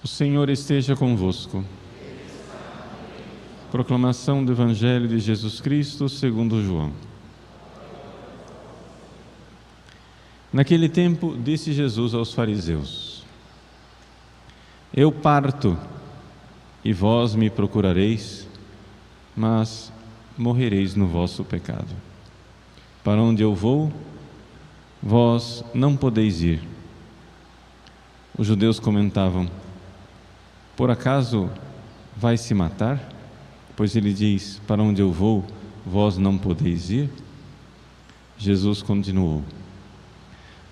O Senhor esteja convosco. Proclamação do Evangelho de Jesus Cristo segundo João. Naquele tempo, disse Jesus aos fariseus: Eu parto, e vós me procurareis, mas morrereis no vosso pecado. Para onde eu vou, vós não podeis ir. Os judeus comentavam: Por acaso vai se matar? Pois ele diz: Para onde eu vou, vós não podeis ir? Jesus continuou: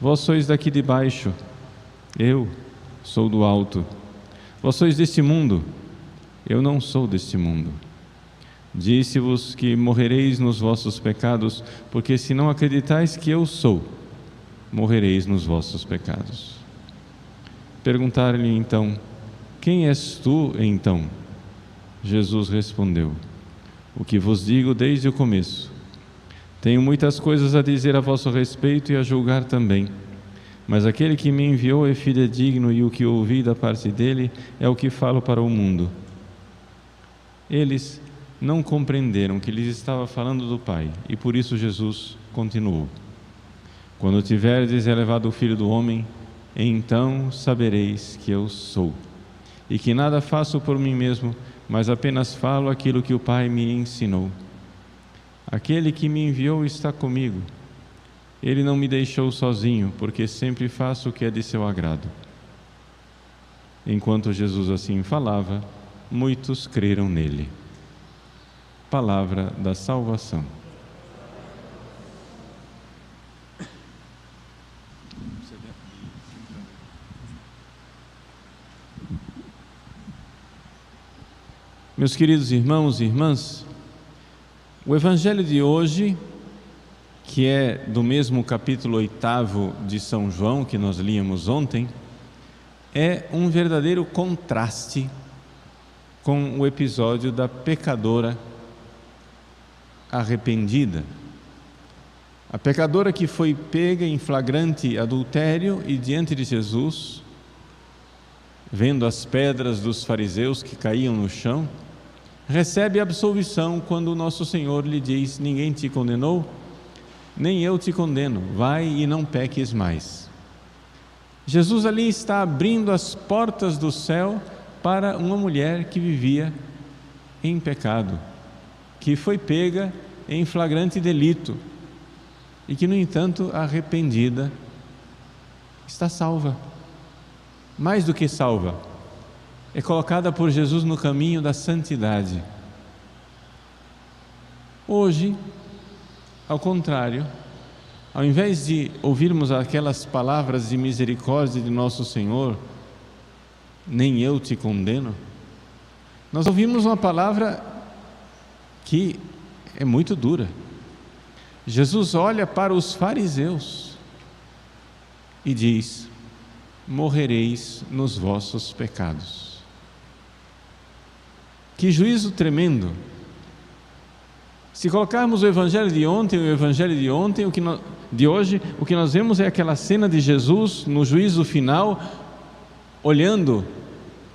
Vós sois daqui de baixo, eu sou do alto. Vós sois deste mundo, eu não sou deste mundo. Disse-vos que morrereis nos vossos pecados, porque se não acreditais que eu sou, morrereis nos vossos pecados. Perguntaram-lhe então: Quem és tu, então? Jesus respondeu: O que vos digo desde o começo. Tenho muitas coisas a dizer a vosso respeito e a julgar também, mas aquele que me enviou é fidedigno e o que ouvi da parte dele é o que falo para o mundo. Eles não compreenderam que lhes estava falando do Pai, e por isso Jesus continuou: Quando tiverdes elevado o Filho do Homem, então sabereis que eu sou, e que nada faço por mim mesmo, mas apenas falo aquilo que o Pai me ensinou. Aquele que me enviou está comigo. Ele não me deixou sozinho, porque sempre faço o que é de seu agrado. Enquanto Jesus assim falava, muitos creram nele. Palavra da salvação. Meus queridos irmãos e irmãs, o Evangelho de hoje, que é do mesmo capítulo 8 de São João, que nós líamos ontem, é um verdadeiro contraste com o episódio da pecadora arrependida. A pecadora que foi pega em flagrante adultério e diante de Jesus, vendo as pedras dos fariseus que caíam no chão, recebe absolvição quando o nosso Senhor lhe diz: Ninguém te condenou, nem eu te condeno, vai e não peques mais. Jesus ali está abrindo as portas do céu para uma mulher que vivia em pecado, que foi pega em flagrante delito e que, no entanto, arrependida, está salva. Mais do que salva, é colocada por Jesus no caminho da santidade. Hoje, ao contrário, ao invés de ouvirmos aquelas palavras de misericórdia de nosso Senhor, nem eu te condeno, nós ouvimos uma palavra que é muito dura. Jesus olha para os fariseus e diz: morrereis nos vossos pecados. Que juízo tremendo! Se colocarmos o Evangelho de ontem, de hoje, o que nós vemos é aquela cena de Jesus no juízo final, olhando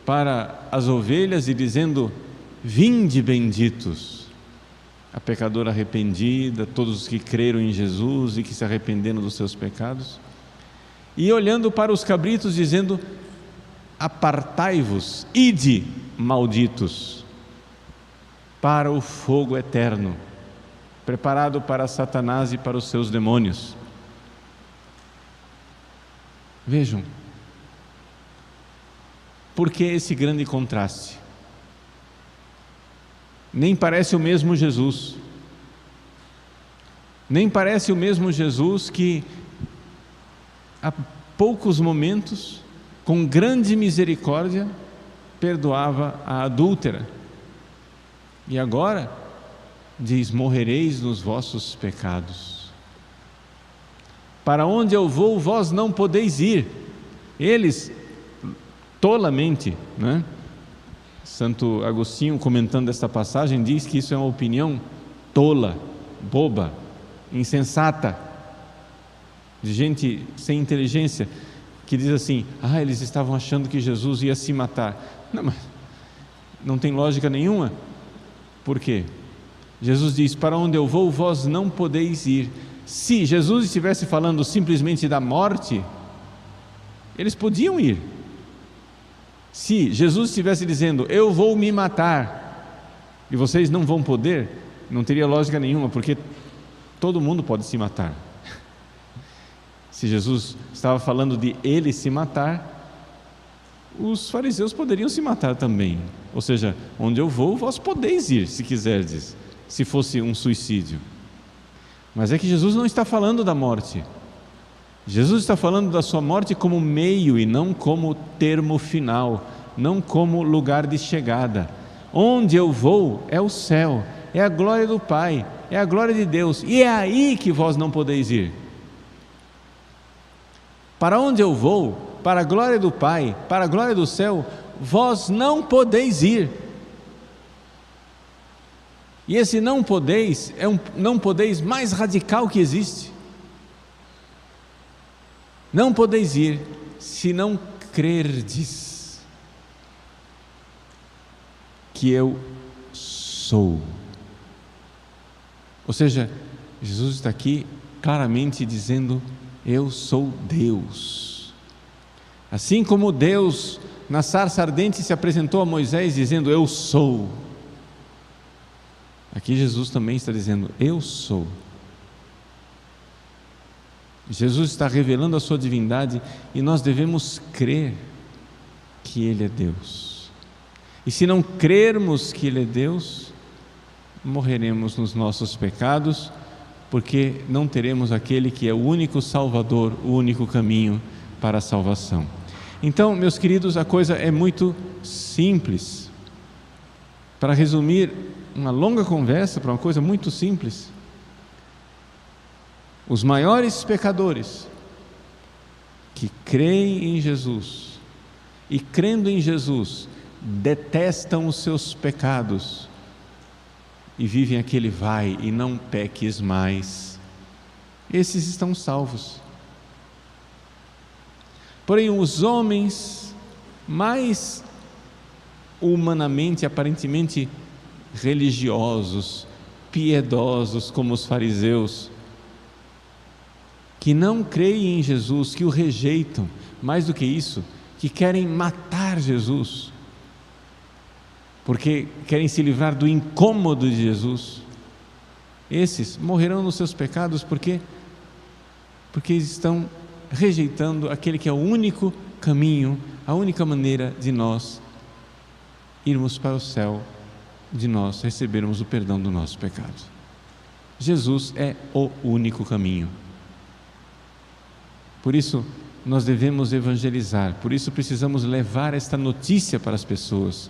para as ovelhas e dizendo: vinde benditos. A pecadora arrependida, todos os que creram em Jesus e que se arrependeram dos seus pecados, e olhando para os cabritos dizendo: apartai-vos, ide, malditos, para o fogo eterno, preparado para Satanás e para os seus demônios. Vejam, por que esse grande contraste? Nem parece o mesmo Jesus, nem parece o mesmo Jesus que há poucos momentos, com grande misericórdia, perdoava a adúltera. E agora diz: morrereis nos vossos pecados. Para onde eu vou, vós não podeis ir. Eles, tolamente, né? Santo Agostinho, comentando esta passagem, diz que isso é uma opinião tola, boba, insensata, de gente sem inteligência. que diz assim: eles estavam achando que Jesus ia se matar. Não, mas não tem lógica nenhuma. Por quê? Jesus diz: para onde eu vou, vós não podeis ir. Se Jesus estivesse falando simplesmente da morte, eles podiam ir. Se Jesus estivesse dizendo: eu vou me matar, e vocês não vão poder, não teria lógica nenhuma, porque todo mundo pode se matar. Se Jesus estava falando de ele se matar, os fariseus poderiam se matar também. Ou seja, onde eu vou, vós podeis ir, se quiserdes, se fosse um suicídio. Mas é que Jesus não está falando da morte. Jesus está falando da sua morte como meio e não como termo final, não como lugar de chegada. Onde eu vou é o céu, é a glória do Pai, é a glória de Deus, e é aí que vós não podeis ir. Para onde eu vou, para a glória do Pai, para a glória do céu, vós não podeis ir. E esse não podeis é um não podeis mais radical que existe. Não podeis ir se não crerdes que eu sou. Ou seja, Jesus está aqui claramente dizendo: eu sou Deus. Assim como Deus na sarça ardente se apresentou a Moisés dizendo: eu sou. Aqui Jesus também está dizendo: eu sou. Jesus está revelando a sua divindade e nós devemos crer que Ele é Deus. E se não crermos que Ele é Deus, morreremos nos nossos pecados, porque não teremos aquele que é o único Salvador, o único caminho para a salvação. Então, meus queridos, a coisa é muito simples. Para resumir uma longa conversa para uma coisa muito simples, os maiores pecadores que creem em Jesus e, crendo em Jesus, detestam os seus pecados e vivem aquele vai e não peques mais, esses estão salvos. Porém, os homens mais humanamente, aparentemente religiosos, piedosos, como os fariseus, que não creem em Jesus, que o rejeitam, mais do que isso, que querem matar Jesus, porque querem se livrar do incômodo de Jesus, esses morrerão nos seus pecados, porque estão rejeitando aquele que é o único caminho, a única maneira de nós irmos para o céu, de nós recebermos o perdão do nosso pecado. Jesus é o único caminho. Por isso nós devemos evangelizar, por isso precisamos levar esta notícia para as pessoas,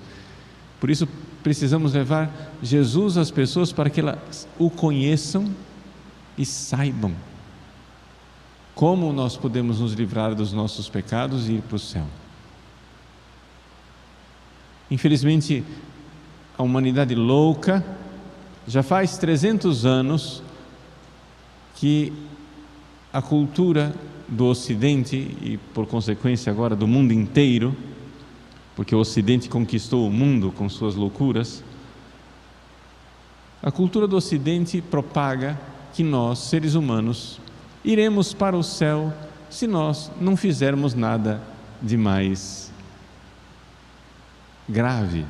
por isso precisamos levar Jesus às pessoas para que elas o conheçam e saibam como nós podemos nos livrar dos nossos pecados e ir para o céu. Infelizmente, a humanidade louca, já faz 300 anos que a cultura do Ocidente e, por consequência, agora do mundo inteiro, porque o Ocidente conquistou o mundo com suas loucuras, a cultura do Ocidente propaga que nós, seres humanos, iremos para o céu se nós não fizermos nada de mais grave.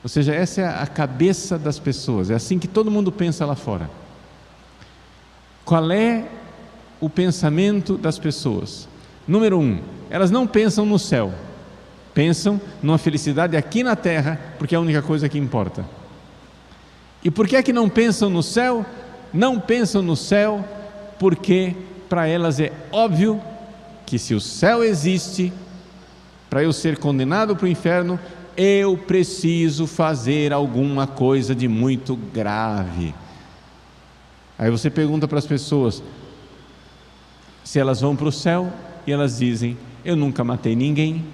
Ou seja, essa é a cabeça das pessoas, é assim que todo mundo pensa lá fora. Qual é o pensamento das pessoas? Número 1, elas não pensam no céu, pensam numa felicidade aqui na terra, porque é a única coisa que importa. E por que é que não pensam no céu? Não pensam no céu porque para elas é óbvio que se o céu existe, para eu ser condenado para o inferno, eu preciso fazer alguma coisa de muito grave. Aí você pergunta para as pessoas se elas vão para o céu e elas dizem: eu nunca matei ninguém,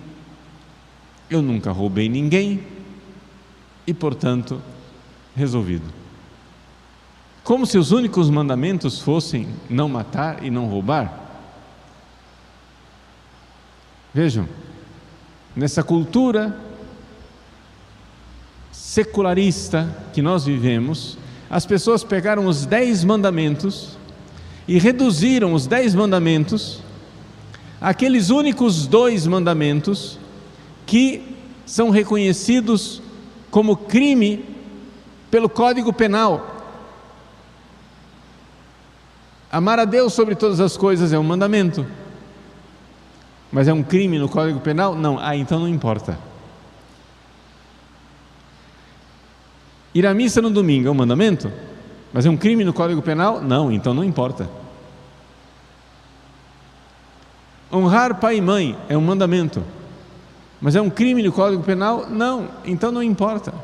eu nunca roubei ninguém e, portanto, resolvido. Como se os únicos mandamentos fossem não matar e não roubar. Vejam, nessa cultura secularista que nós vivemos, as pessoas pegaram os 10 mandamentos e reduziram os 10 mandamentos àqueles únicos 2 mandamentos que são reconhecidos como crime pelo Código Penal. Amar a Deus sobre todas as coisas é um mandamento, mas é um crime no Código Penal? Não. Então não importa. Ir à missa no domingo é um mandamento, mas é um crime no Código Penal? Não. Então não importa. Honrar pai e mãe é um mandamento, mas é um crime no Código Penal? Não. Então não importa.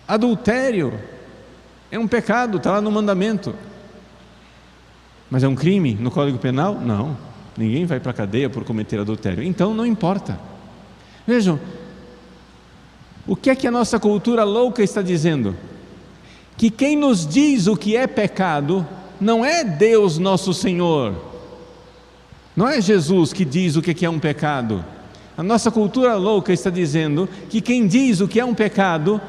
Adultério é um pecado, está lá no mandamento, mas é um crime no Código Penal? Não. Ninguém vai para a cadeia por cometer adultério. Então não importa. Vejam, o que é que a nossa cultura louca está dizendo? Que quem nos diz o que é pecado não é Deus nosso Senhor, não é Jesus que diz o que é um pecado. A nossa cultura louca está dizendo que quem diz o que é um pecado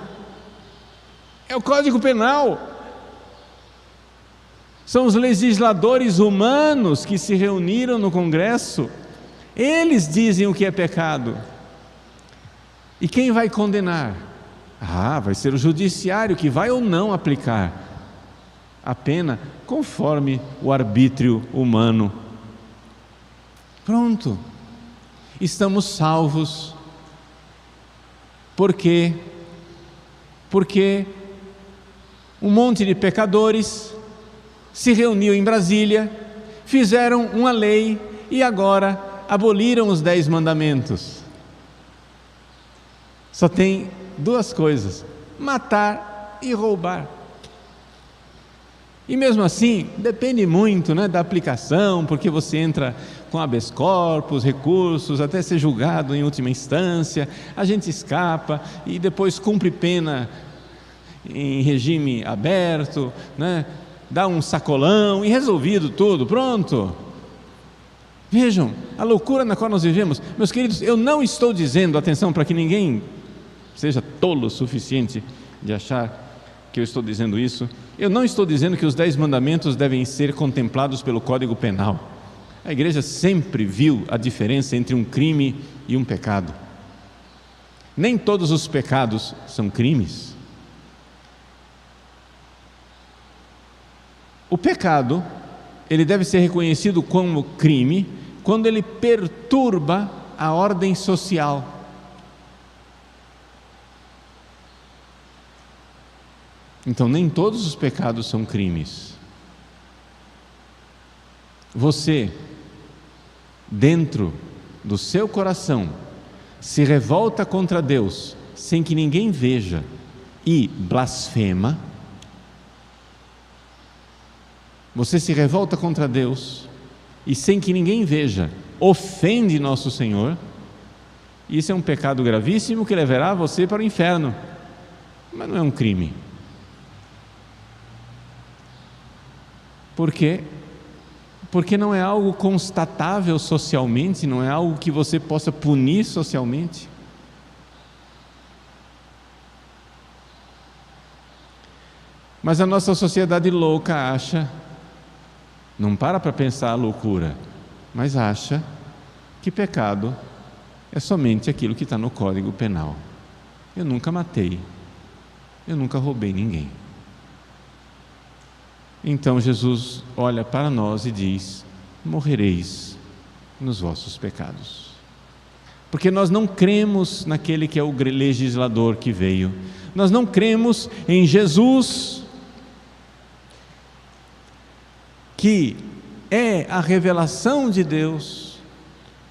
é o Código Penal. São os legisladores humanos que se reuniram no Congresso. Eles dizem o que é pecado. E quem vai condenar? Vai ser o judiciário que vai ou não aplicar a pena conforme o arbítrio humano. Pronto. Estamos salvos. Por quê? Porque um monte de pecadores se reuniu em Brasília, fizeram uma lei e agora aboliram os 10 mandamentos. Só tem 2 coisas: matar e roubar. E mesmo assim, depende muito, da aplicação, porque você entra com habeas corpus, recursos, até ser julgado em última instância, a gente escapa e depois cumpre pena em regime aberto, dá um sacolão e resolvido tudo, pronto. Vejam, a loucura na qual nós vivemos. Meus queridos, eu não estou dizendo, atenção, para que ninguém seja tolo o suficiente de achar que eu estou dizendo isso, eu não estou dizendo que os 10 mandamentos devem ser contemplados pelo Código Penal. A igreja sempre viu a diferença entre um crime e um pecado. Nem todos os pecados são crimes. O pecado, ele deve ser reconhecido como crime quando ele perturba a ordem social. Então nem todos os pecados são crimes. Você, dentro do seu coração, se revolta contra Deus sem que ninguém veja e blasfema. Você se revolta contra Deus e sem que ninguém veja, ofende nosso Senhor. Isso é um pecado gravíssimo que levará você para o inferno, mas não é um crime. Por quê? Porque não é algo constatável socialmente, não é algo que você possa punir socialmente. Mas a nossa sociedade louca acha, não para pensar a loucura, mas acha que pecado é somente aquilo que está no Código Penal. Eu nunca matei, eu nunca roubei ninguém. Então Jesus olha para nós e diz: morrereis nos vossos pecados. Porque nós não cremos naquele que é o legislador que veio, nós não cremos em Jesus, que é a revelação de Deus.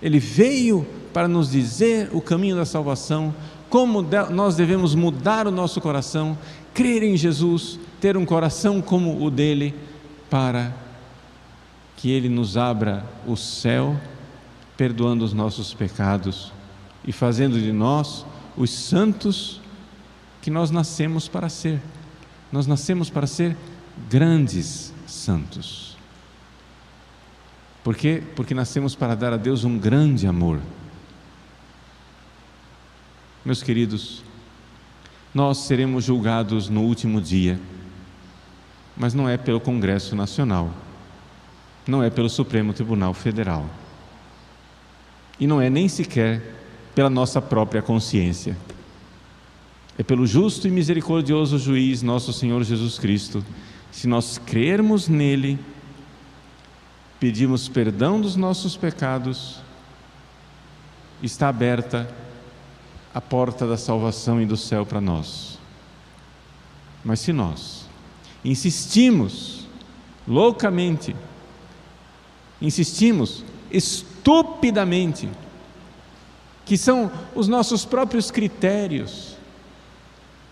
Ele veio para nos dizer o caminho da salvação, como nós devemos mudar o nosso coração, crer em Jesus, ter um coração como o dele, para que ele nos abra o céu, perdoando os nossos pecados e fazendo de nós os santos que nós nascemos para ser. Nós nascemos para ser grandes santos. Por quê? Porque nascemos para dar a Deus um grande amor. Meus queridos, nós seremos julgados no último dia, mas não é pelo Congresso Nacional, não é pelo Supremo Tribunal Federal, e não é nem sequer pela nossa própria consciência. É pelo justo e misericordioso juiz, nosso Senhor Jesus Cristo. Se nós crermos nele, pedimos perdão dos nossos pecados, está aberta a porta da salvação e do céu para nós. Mas se nós insistimos loucamente, insistimos estupidamente, que são os nossos próprios critérios,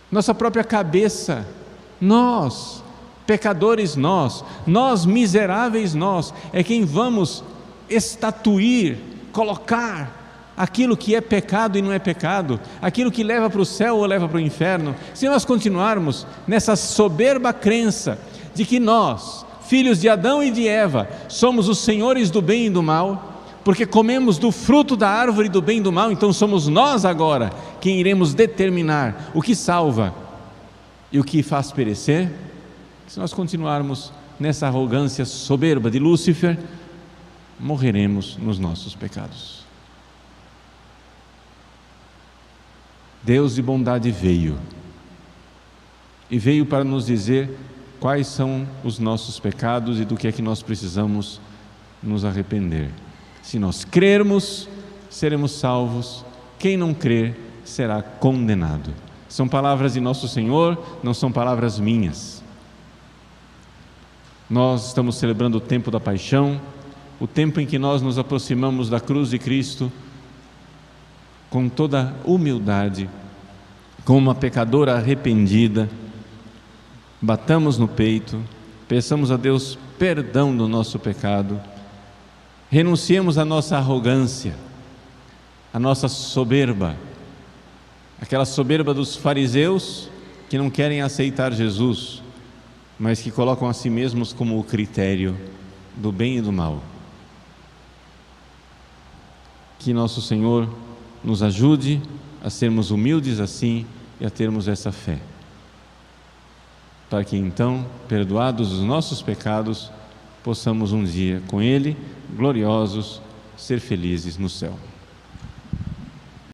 nossa própria cabeça, nós, pecadores nós miseráveis nós, é quem vamos estatuir, colocar aquilo que é pecado e não é pecado, aquilo que leva para o céu ou leva para o inferno. Se nós continuarmos nessa soberba crença de que nós, filhos de Adão e de Eva, somos os senhores do bem e do mal, porque comemos do fruto da árvore do bem e do mal, então somos nós agora quem iremos determinar o que salva e o que faz perecer. Se nós continuarmos nessa arrogância soberba de Lúcifer, morreremos nos nossos pecados. Deus de bondade veio, e veio para nos dizer quais são os nossos pecados e do que é que nós precisamos nos arrepender. Se nós crermos, seremos salvos. Quem não crer será condenado. São palavras de nosso Senhor, não são palavras minhas. Nós estamos celebrando o tempo da paixão, o tempo em que nós nos aproximamos da cruz de Cristo com toda humildade, como uma pecadora arrependida. Batamos no peito, peçamos a Deus perdão do nosso pecado, renunciemos à nossa arrogância, à nossa soberba, aquela soberba dos fariseus que não querem aceitar Jesus, mas que colocam a si mesmos como o critério do bem e do mal. Que nosso Senhor nos ajude a sermos humildes assim e a termos essa fé, para que então, perdoados os nossos pecados, possamos um dia com Ele, gloriosos, ser felizes no céu.